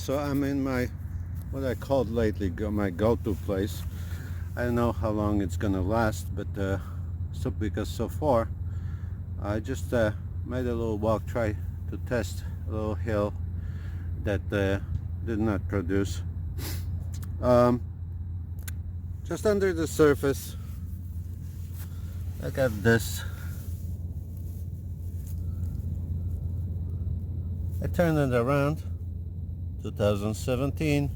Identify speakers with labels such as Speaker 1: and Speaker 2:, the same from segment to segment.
Speaker 1: so I'm in my, what I called lately, my go-to place. I don't know how long it's gonna last, but because so far I just made a little walk, try to test a little hill that did not produce. Just under the surface, I got this. I turned it around. 2017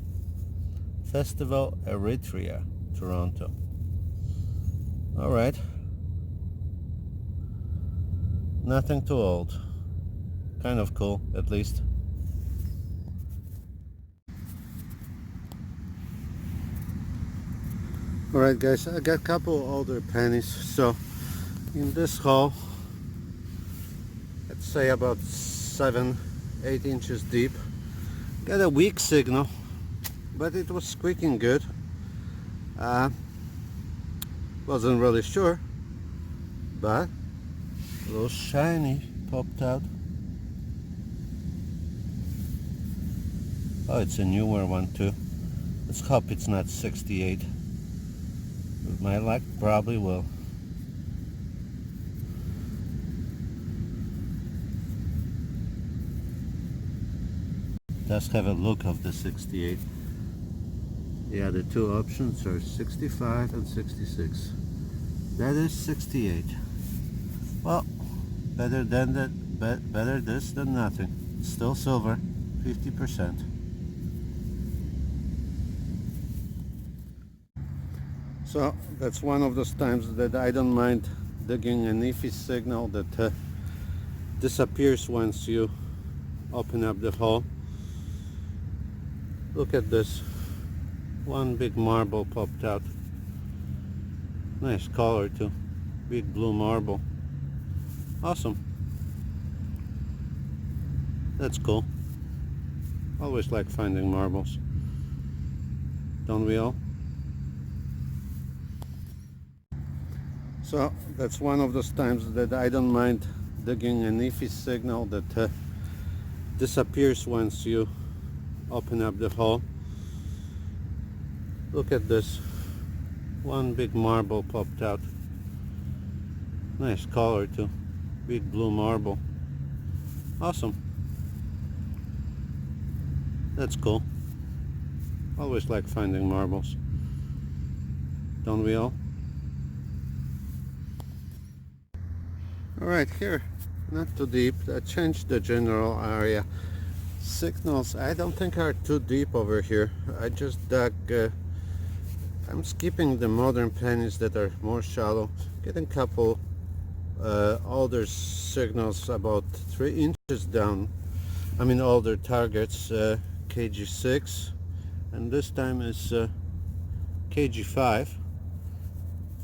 Speaker 1: Festival Eritrea, Toronto. All right, nothing too old, kind of cool at least. All right guys, I got a couple older pennies. So in this hole, let's say about 7-8 inches deep, got a weak signal, but it was squeaking good. Wasn't really sure, but a little shiny popped out. Oh, it's a newer one too. Let's hope it's not 68. With my luck, probably will. Does have a look of the 68. Yeah, the two options are 65 and 66. That is 68. Well, better than that. Better this than nothing. Still silver, 50%. So that's one of those times that I don't mind digging an iffy signal that disappears once you open up the hole. Look at this. One big marble popped out. Nice color too. Big blue marble. Awesome. That's cool. Always like finding marbles. Don't we all? So that's one of those times that I don't mind digging an iffy signal that disappears once you open up the hole. Look at this. One big marble popped out. Nice color too. Big blue marble. Awesome. That's cool. Always like finding marbles. Don't we all? Alright, here, not too deep. I changed the general area. Signals, I don't think are too deep over here. I just dug, I'm skipping the modern pennies that are more shallow. Getting a couple older signals about 3 inches down. I mean older targets, kg6, and this time is kg5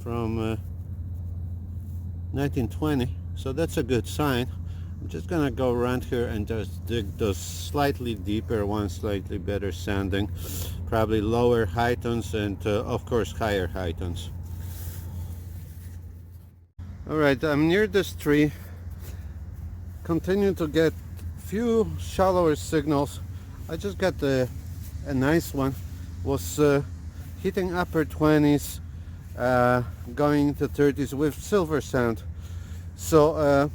Speaker 1: from 1920. So that's a good sign. I'm just gonna go around here and just dig those slightly deeper ones, slightly better sounding, probably lower high tones and of course higher high tones. Alright, I'm near this tree. Continue to get few shallower signals. I just got a nice one. Was hitting upper 20s, going to 30s with silver sound. So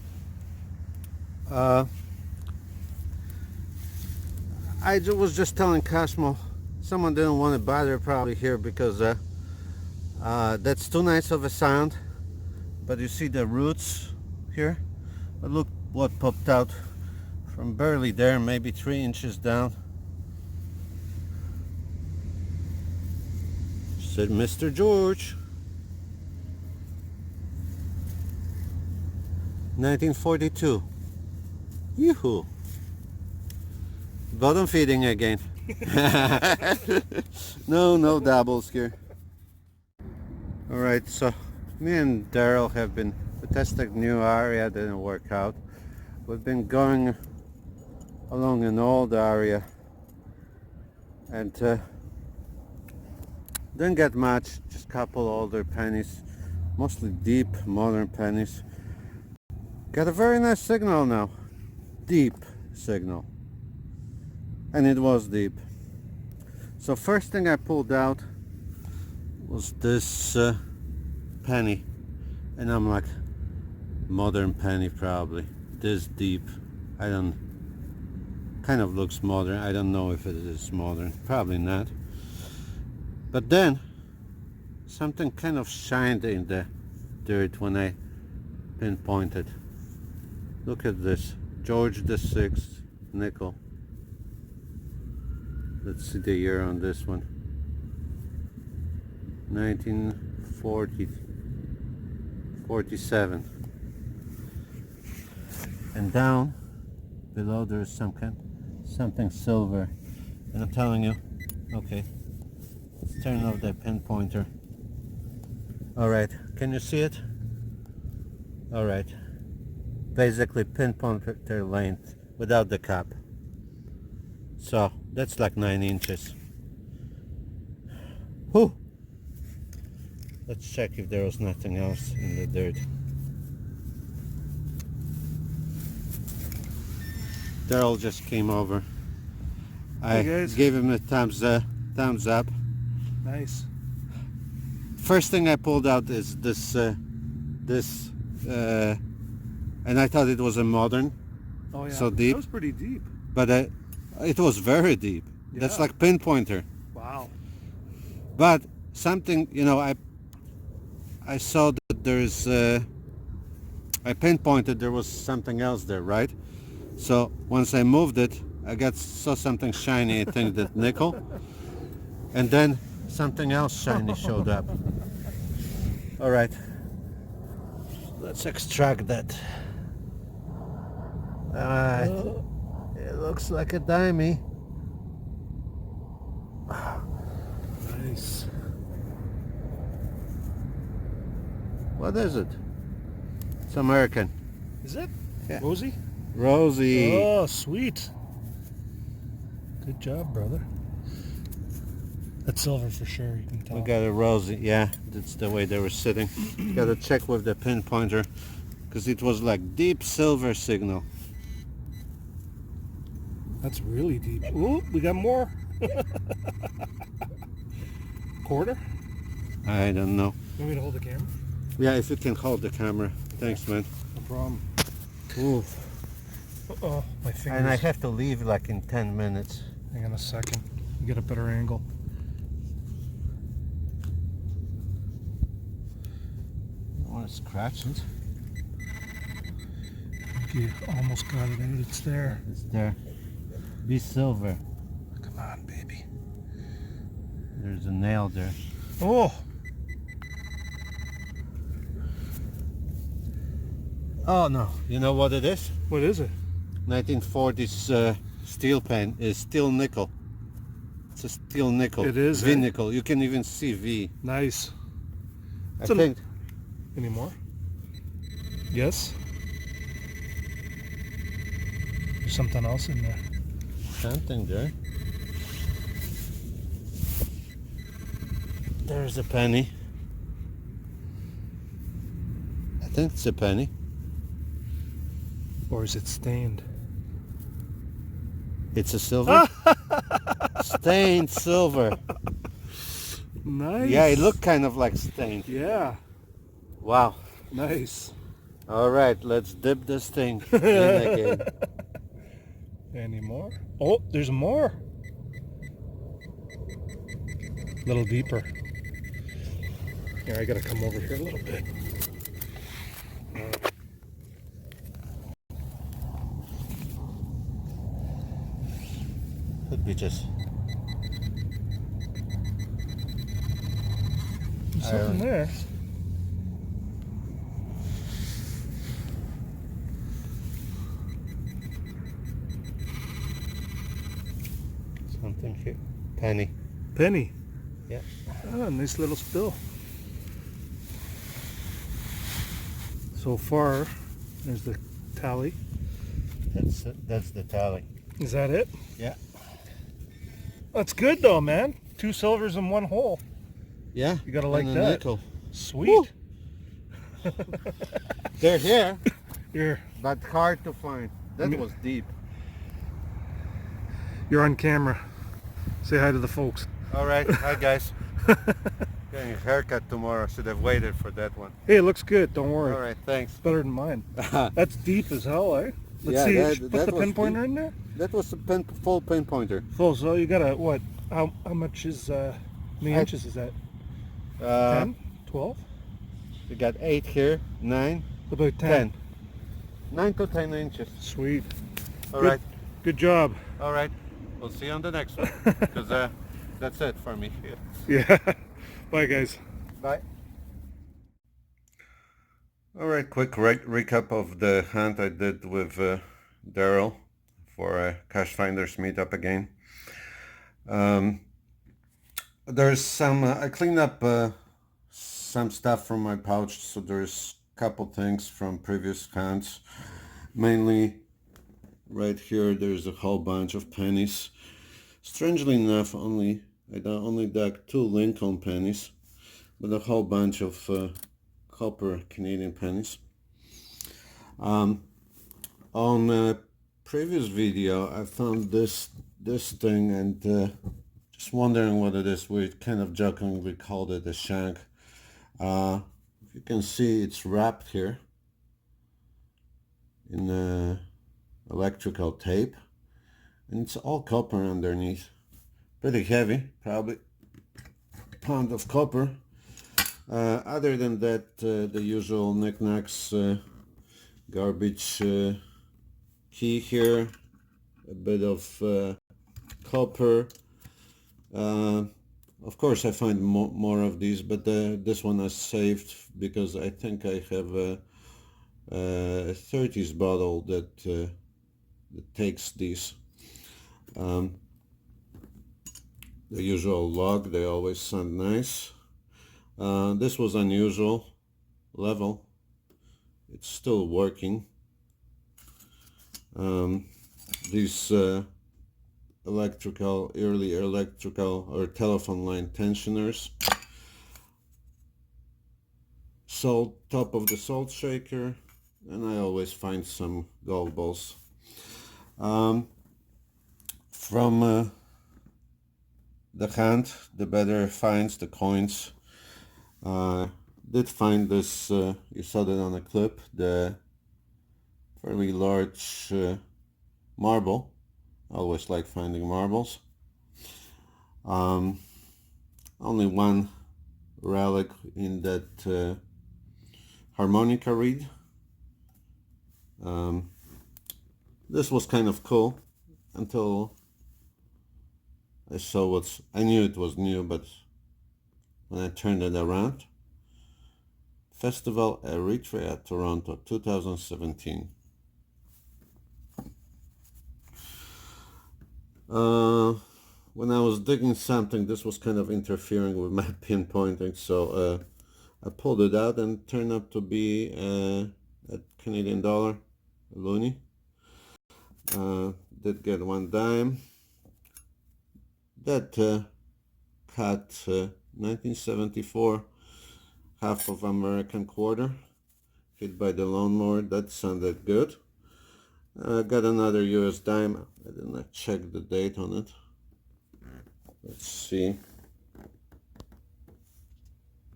Speaker 1: I was just telling Cashmo, someone didn't want to bother probably here because that's too nice of a sound. But you see the roots here? But look what popped out from barely there, maybe 3 inches down. Said Mr. George. 1942. Yoo-hoo. Bottom feeding again. No doubles here. Alright, so me and Daryl have been testing new area, didn't work out. We've been going along an old area and didn't get much, just a couple older pennies, mostly deep modern pennies. Got a very nice signal now, deep signal. and it was deep. So first thing I pulled out was this penny, and I'm like, modern penny probably, this deep. I don't, kind of looks modern. I don't know if it is modern, probably not. But then something kind of shined in the dirt when I pinpointed. Look at this, George VI nickel. Let's see the year on this one. 1947. And down below there's something silver. And I'm telling you, okay, let's turn off the pinpointer. Alright, can you see it? Alright. Basically pinpointer length without the cap. So that's like 9 inches. Whew. Let's check if there was nothing else in the dirt. Daryl just came over. I gave him a thumbs up.
Speaker 2: Nice.
Speaker 1: First thing I pulled out is this, and I thought it was a modern.
Speaker 2: Oh yeah.
Speaker 1: So deep.
Speaker 2: That was pretty deep.
Speaker 1: But it was very deep.
Speaker 2: Yeah.
Speaker 1: That's like pinpointer.
Speaker 2: Wow.
Speaker 1: But something, you know, I saw that there's, I pinpointed there was something else there, right? So once I moved it, I saw something shiny, I think that nickel, and then something else shiny showed up. All right, let's extract that. All right, it looks like a dimey.
Speaker 2: Nice.
Speaker 1: What is it? It's American.
Speaker 2: Is it?
Speaker 1: Yeah.
Speaker 2: Rosie?
Speaker 1: Rosie.
Speaker 2: Oh, sweet. Good job, brother. That's silver for sure, you can tell.
Speaker 1: We got a Rosie, yeah, that's the way they were sitting. Got to check with the pinpointer, because it was like deep silver signal.
Speaker 2: That's really deep. Ooh, we got more. Quarter?
Speaker 1: I don't know.
Speaker 2: You want me to hold the camera?
Speaker 1: Yeah, if you can hold the camera. Thanks, man.
Speaker 2: No problem.
Speaker 1: Ooh.
Speaker 2: Uh-oh, my fingers.
Speaker 1: And I have to leave like in 10 minutes.
Speaker 2: Hang on a second. You get a better angle.
Speaker 1: I want to scratch it.
Speaker 2: You almost got it out. It's there.
Speaker 1: It's there. Be silver.
Speaker 2: Come on, baby.
Speaker 1: There's a nail there.
Speaker 2: Oh!
Speaker 1: Oh no. You know what it is?
Speaker 2: What is it?
Speaker 1: 1940s steel pen is steel nickel. It's a steel nickel.
Speaker 2: It is,
Speaker 1: V
Speaker 2: eh?
Speaker 1: nickel. You can even see V.
Speaker 2: Nice.
Speaker 1: I think.
Speaker 2: Any more? Yes? There's something else in there.
Speaker 1: Something there. There's a penny. I think it's a penny.
Speaker 2: Or is it stained?
Speaker 1: It's a silver. Stained silver.
Speaker 2: Nice.
Speaker 1: Yeah, it looked kind of like stained.
Speaker 2: Yeah.
Speaker 1: Wow.
Speaker 2: Nice.
Speaker 1: All right, let's dip this thing in again.
Speaker 2: Any more? Oh, there's more. A little deeper. Here, I gotta come over here a little bit.
Speaker 1: Could be just
Speaker 2: There's something there.
Speaker 1: something here. Penny.
Speaker 2: Penny.
Speaker 1: Yeah.
Speaker 2: Oh, nice little spill. So far, there's the tally.
Speaker 1: That's the tally.
Speaker 2: Is that it?
Speaker 1: Yeah.
Speaker 2: That's good though, man. 2 silvers in 1 hole.
Speaker 1: Yeah.
Speaker 2: You gotta like
Speaker 1: and a
Speaker 2: that.
Speaker 1: nickel.
Speaker 2: Sweet.
Speaker 1: They're here,
Speaker 2: Here.
Speaker 1: but hard to find. That was deep.
Speaker 2: You're on camera. Say hi to the folks.
Speaker 1: All right, hi guys. Getting a haircut tomorrow. Should have waited for that one.
Speaker 2: Hey, it looks good. Don't worry.
Speaker 1: All right, thanks.
Speaker 2: It's better than mine. That's deep as hell, eh? Let's
Speaker 1: Yeah,
Speaker 2: see.
Speaker 1: that
Speaker 2: Put the
Speaker 1: was
Speaker 2: pinpointer
Speaker 1: deep.
Speaker 2: in there.
Speaker 1: That was a full pinpointer.
Speaker 2: Full. So you got a what? How much is how many inches is that? 10? 12?
Speaker 1: We got 8 here, 9,
Speaker 2: About 10.
Speaker 1: 10. 9 to 10 inches.
Speaker 2: Sweet.
Speaker 1: All right.
Speaker 2: Good job.
Speaker 1: All right. We'll see you on the next one. Because that's it for me.
Speaker 2: Yeah. Bye, guys.
Speaker 1: Bye. All right. Quick recap of the hunt I did with Daryl for a Cachefinders meetup again. There's some. I cleaned up some stuff from my pouch, so there's a couple things from previous hunts. Mainly, right here, there's a whole bunch of pennies. Strangely enough, I only dug 2 Lincoln pennies, but a whole bunch of copper Canadian pennies. On a previous video, I found this thing and just wondering what it is. We kind of jokingly called it a shank. You can see it's wrapped here in electrical tape, and it's all copper underneath. Pretty heavy, probably a pound of copper. Other than that, the usual knickknacks, garbage key here, a bit of copper. Of course I find more of these, but this one I saved because I think I have a 30s bottle that takes these. The usual log, they always sound nice. This was unusual level. It's still working. These early electrical or telephone line tensioners. Salt, top of the salt shaker, and I always find some golf balls. From the hunt, the better finds, the coins. Did find this, you saw that on a clip, the fairly large marble. I always like finding marbles. Only one relic in that harmonica reed. This was kind of cool until I saw I knew it was new, but when I turned it around, Festival Eritrea, Toronto, 2017. When I was digging something, this was kind of interfering with my pinpointing, so I pulled it out and it turned out to be a Canadian dollar, a loonie. Did get 1 dime. That cut 1974, half of American quarter, hit by the lawnmower. That sounded good. Got another US dime. I did not check the date on it. Let's see.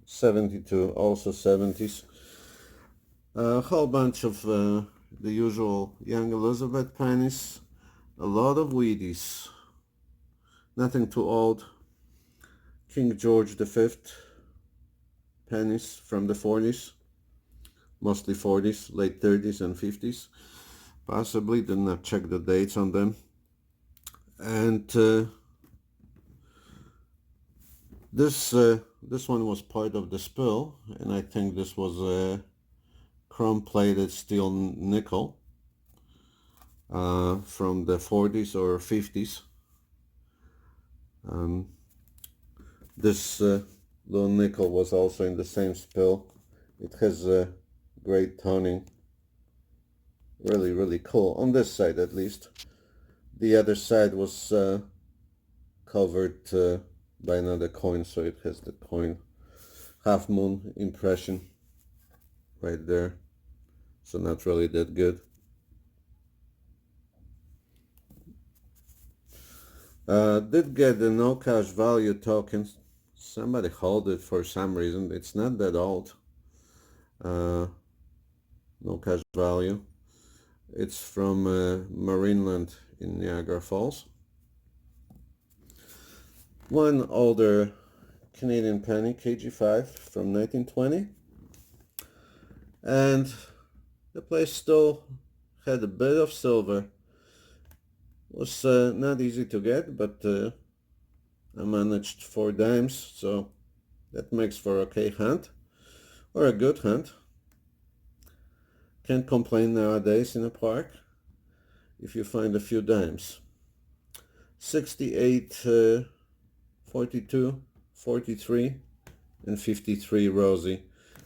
Speaker 1: 72, also 70s. A whole bunch of the usual Young Elizabeth pennies. A lot of Wheaties. Nothing too old. King George V pennies from the 40s. Mostly 40s, late 30s and 50s. Possibly, did not check the dates on them. And this one was part of the spill, and I think this was a chrome-plated steel nickel from the 40s or 50s. This little nickel was also in the same spill. It has a great toning. Really, really cool. On this side, at least. The other side was covered by another coin, so it has the coin half moon impression right there. So not really that good. Did get the no cash value token. Somebody hold it for some reason. It's not that old. No cash value. It's from Marineland in Niagara Falls. One older Canadian penny, KG5 from 1920. And the place still had a bit of silver. Was not easy to get, but I managed 4 dimes, so that makes for a okay hunt, or a good hunt. Can't complain nowadays in a park if you find a few dimes. 68, 42, 43, and 53 Rosie.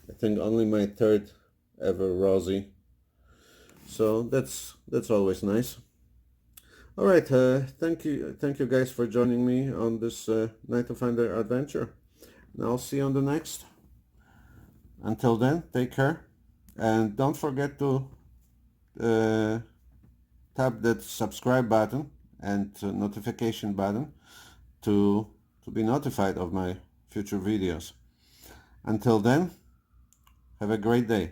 Speaker 1: I think only my third ever Rosie. So that's always nice. All right, thank you guys for joining me on this Night of Finder adventure. And I'll see you on the next. Until then, take care, and don't forget to tap that subscribe button and notification button to be notified of my future videos. Until then, have a great day.